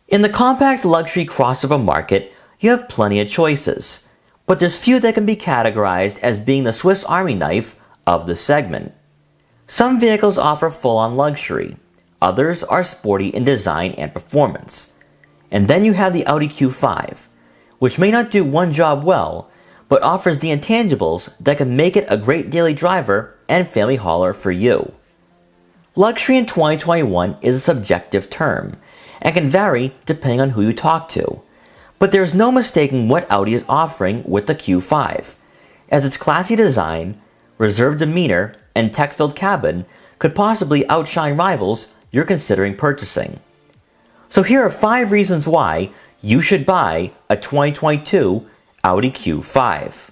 In the compact luxury crossover market, you have plenty of choices, but there's few that can be categorized as being the Swiss Army knife of the segment. Some vehicles offer full-on luxury, others are sporty in design and performance. And then you have the Audi Q5, which may not do one job well, but offers the intangibles that can make it a great daily driver and family hauler for you. Luxury in 2021 is a subjective term, and can vary depending on who you talk to. But there is no mistaking what Audi is offering with the Q5, as its classy design, reserved demeanor, and tech-filled cabin could possibly outshine rivals you're considering purchasing. So here are 5 reasons why you should buy a 2022 Audi Q5.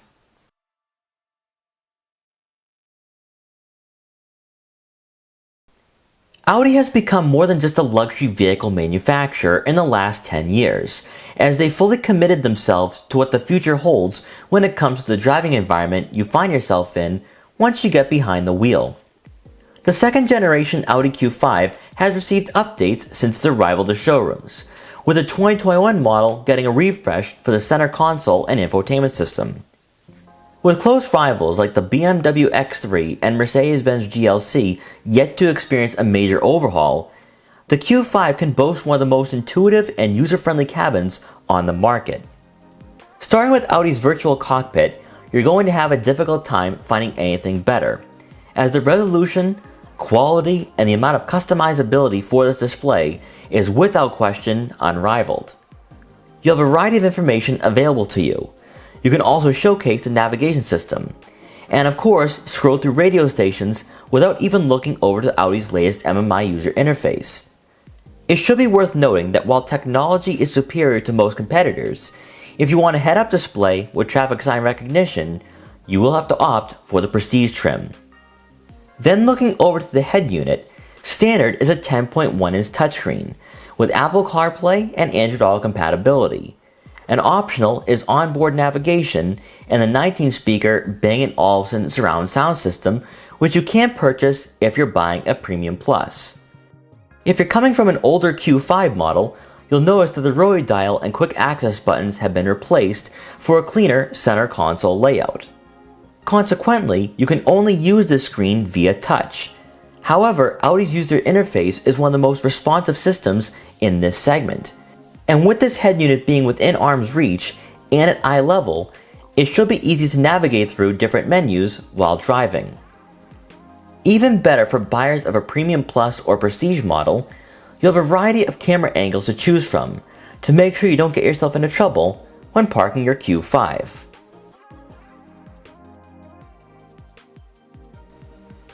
Audi has become more than just a luxury vehicle manufacturer in the last 10 years, as they fully committed themselves to what the future holds when it comes to the driving environment you find yourself in once you get behind the wheel. The second generation Audi Q5 has received updates since the arrival to showrooms, with the 2021 model getting a refresh for the center console and infotainment system. With close rivals like the BMW X3 and Mercedes Benz GLC yet to experience a major overhaul, the Q5 can boast one of the most intuitive and user-friendly cabins on the market. Starting with Audi's virtual cockpit, you're going to have a difficult time finding anything better, as the resolution, quality, and the amount of customizability for this display is without question unrivaled. You have a variety of information available to you. You can also showcase the navigation system, and of course scroll through radio stations without even looking over to Audi's latest MMI user interface. It should be worth noting that while technology is superior to most competitors, if you want a head-up display with traffic sign recognition, you will have to opt for the Prestige trim. Then looking over to the head unit, standard is a 10.1-inch touchscreen with Apple CarPlay and Android Auto compatibility. And optional is onboard navigation and the 19-speaker Bang & Olufsen surround sound system, which you can't purchase if you're buying a Premium Plus. If you're coming from an older Q5 model, you'll notice that the rotary dial and quick access buttons have been replaced for a cleaner center console layout. Consequently, you can only use this screen via touch. However, Audi's user interface is one of the most responsive systems in this segment. And with this head unit being within arm's reach and at eye level, it should be easy to navigate through different menus while driving. Even better for buyers of a Premium Plus or Prestige model, you'll have a variety of camera angles to choose from to make sure you don't get yourself into trouble when parking your Q5.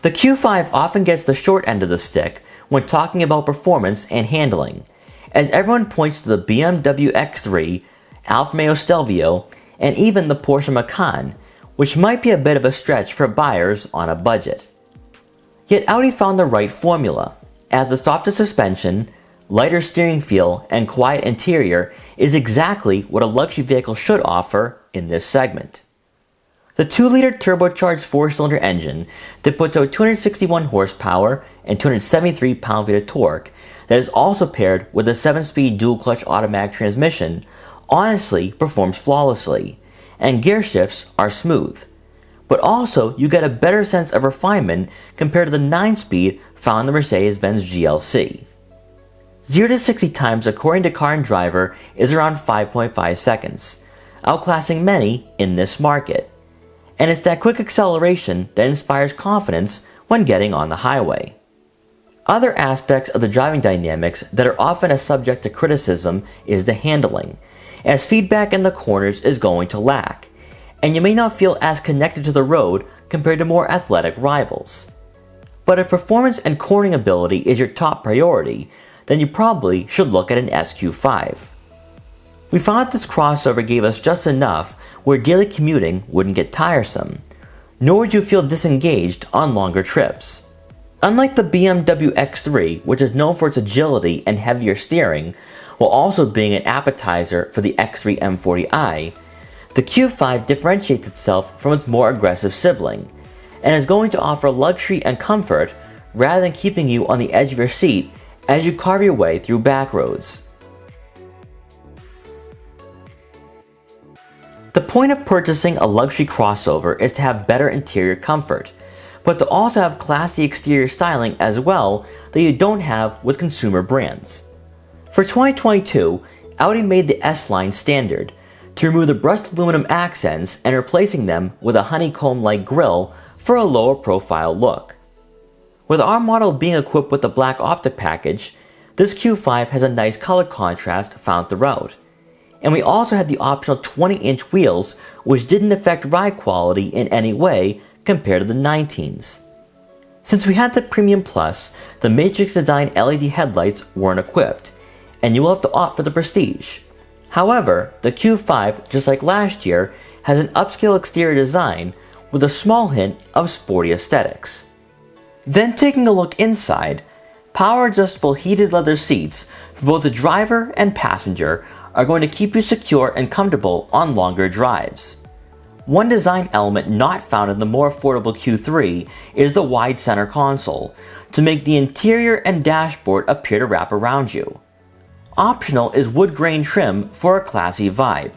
The Q5 often gets the short end of the stick when talking about performance and handling, as everyone points to the BMW X3, Alfa Romeo Stelvio, and even the Porsche Macan, which might be a bit of a stretch for buyers on a budget. Yet Audi found the right formula, as the softer suspension, lighter steering feel, and quiet interior is exactly what a luxury vehicle should offer in this segment. The 2-liter turbocharged 4-cylinder engine that puts out 261 horsepower and 273 pound-feet of torque that is also paired with a 7-speed dual-clutch automatic transmission honestly performs flawlessly, and gear shifts are smooth. But also, you get a better sense of refinement compared to the 9-speed found in the Mercedes Benz GLC. 0 to 60 times according to Car and Driver is around 5.5 seconds, outclassing many in this market. And it's that quick acceleration that inspires confidence when getting on the highway. Other aspects of the driving dynamics that are often a subject to criticism is the handling, as feedback in the corners is going to lack, and you may not feel as connected to the road compared to more athletic rivals. But if performance and cornering ability is your top priority, then you probably should look at an SQ5. We found that this crossover gave us just enough where daily commuting wouldn't get tiresome, nor would you feel disengaged on longer trips. Unlike the BMW X3, which is known for its agility and heavier steering, while also being an appetizer for the X3 M40i, the Q5 differentiates itself from its more aggressive sibling, and is going to offer luxury and comfort rather than keeping you on the edge of your seat as you carve your way through back roads. point of purchasing a luxury crossover is to have better interior comfort, but to also have classy exterior styling as well that you don't have with consumer brands. For 2022, Audi made the S-Line standard to remove the brushed aluminum accents and replacing them with a honeycomb-like grille for a lower profile look. With our model being equipped with the black optic package, this Q5 has a nice color contrast found throughout. And we also had the optional 20-inch wheels, which didn't affect ride quality in any way compared to the 19s. Since we had the Premium Plus, the Matrix Design LED headlights weren't equipped, and you will have to opt for the Prestige. However, the Q5, just like last year, has an upscale exterior design with a small hint of sporty aesthetics. Then taking a look inside, power adjustable heated leather seats for both the driver and passenger are going to keep you secure and comfortable on longer drives. One design element not found in the more affordable Q3 is the wide center console to make the interior and dashboard appear to wrap around you. Optional is wood grain trim for a classy vibe.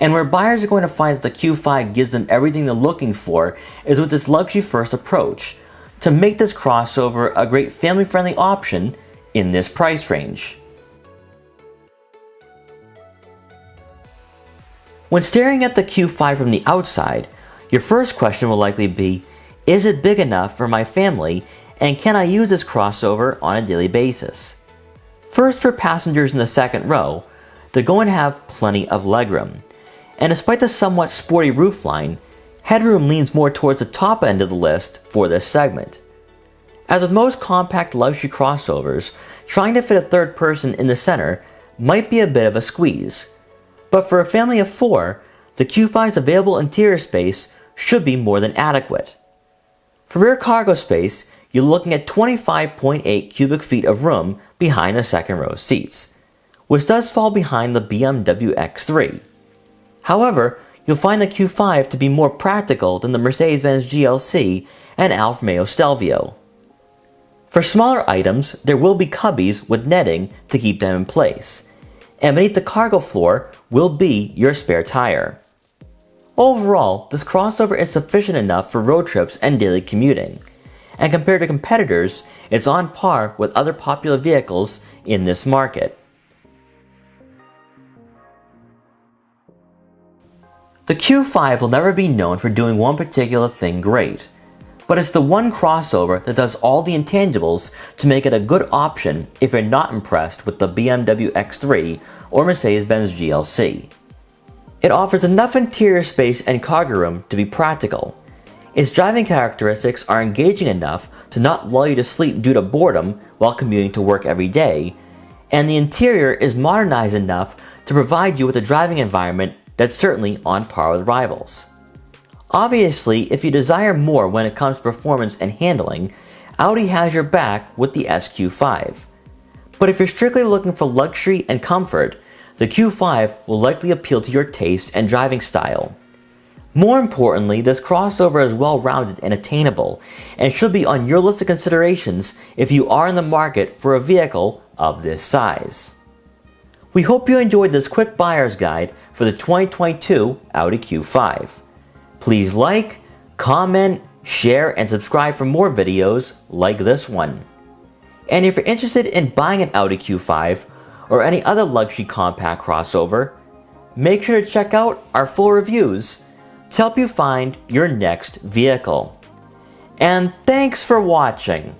And where buyers are going to find that the Q5 gives them everything they're looking for is with this luxury first approach to make this crossover a great family-friendly option in this price range. When staring at the Q5 from the outside, your first question will likely be, is it big enough for my family and can I use this crossover on a daily basis? First, for passengers in the second row, they're going to have plenty of legroom. And despite the somewhat sporty roofline, headroom leans more towards the top end of the list for this segment. As with most compact luxury crossovers, trying to fit a third person in the center might be a bit of a squeeze. But for a family of 4, the Q5's available interior space should be more than adequate. For rear cargo space, you're looking at 25.8 cubic feet of room behind the second row seats, which does fall behind the BMW X3. However, you'll find the Q5 to be more practical than the Mercedes Benz GLC and Alfa Romeo Stelvio. For smaller items, there will be cubbies with netting to keep them in place, and beneath the cargo floor will be your spare tire. Overall, this crossover is sufficient enough for road trips and daily commuting, and compared to competitors, it's on par with other popular vehicles in this market. The Q5 will never be known for doing one particular thing great, but it's the one crossover that does all the intangibles to make it a good option if you're not impressed with the BMW X3 or Mercedes Benz GLC. It offers enough interior space and cargo room to be practical. Its driving characteristics are engaging enough to not lull you to sleep due to boredom while commuting to work every day, and the interior is modernized enough to provide you with a driving environment that's certainly on par with rivals. Obviously, if you desire more when it comes to performance and handling, Audi has your back with the SQ5. But if you're strictly looking for luxury and comfort, the Q5 will likely appeal to your taste and driving style. More importantly, this crossover is well-rounded and attainable, and should be on your list of considerations if you are in the market for a vehicle of this size. We hope you enjoyed this quick buyer's guide for the 2022 Audi Q5. Please like, comment, share, and subscribe for more videos like this one. And if you're interested in buying an Audi Q5 or any other luxury compact crossover, make sure to check out our full reviews to help you find your next vehicle. And thanks for watching.